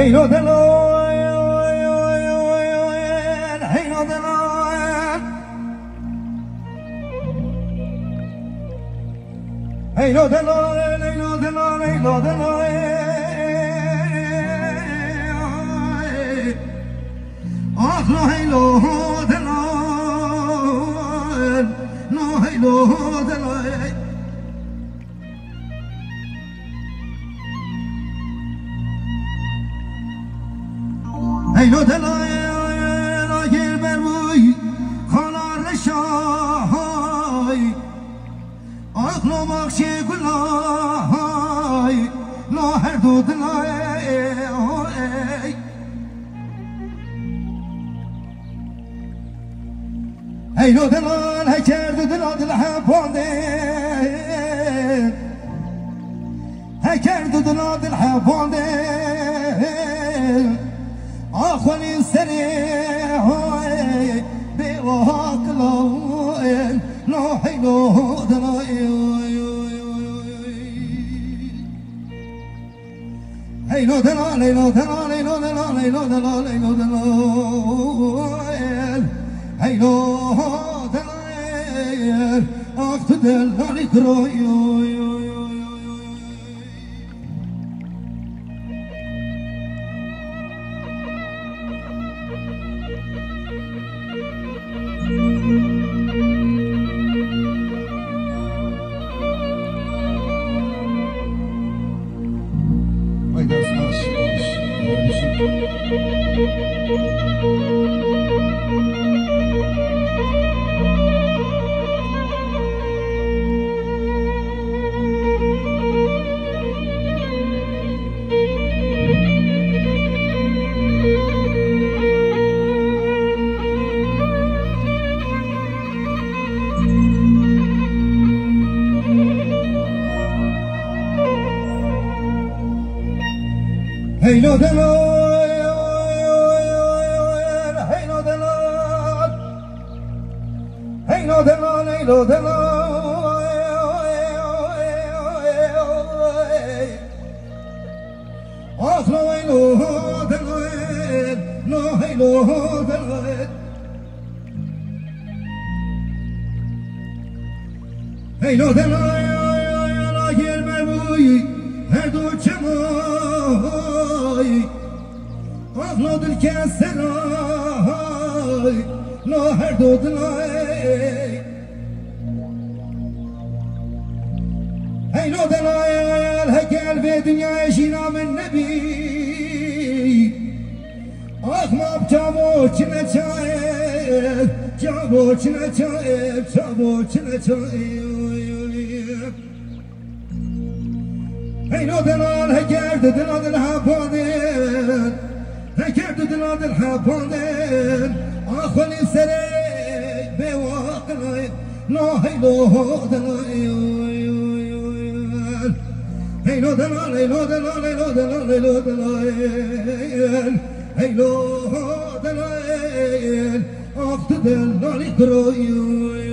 هيلو دلال هيلو دلال هيلو دلال هيلو دلال هيلو دلال آخر هيلو دلال لا هيلو دلال هيلو دلال آخر بروی خانار شاهی آخر مخشی گلای لا هر دو دلای هيلو دلال هكرد دلال الحبانده هكرد دلال الحبانده آخواني سريع بواك لوين لا هيلو دلال هيلو دلال هيلو دلال هيلو دلال هيلو دلال هيلو دلال هيلو دلال اقتدل عليك رويو هيلو دلال هيلو دلال هيلو دلال هيلو دلال آخر هيلو دلال لا هيلو دلال هيلو دلال آخر بروی هر دو چمای آخلا دل که سرای لا هر دو دلای هیلو دلایل هکل به دنیای شینا من نبی آخ ماب چابو چنه چایب چابو چنه چایب چابو چنه چایب هيلو دلال هكرد دلال الحبانين هكرد دلال الحبانين آخوني سري بواقلين لا هيلو دلال هيلو دلال هيلو دلال هيلو دلال هيلو دلال هيلو دلال أقتدل عليك رويو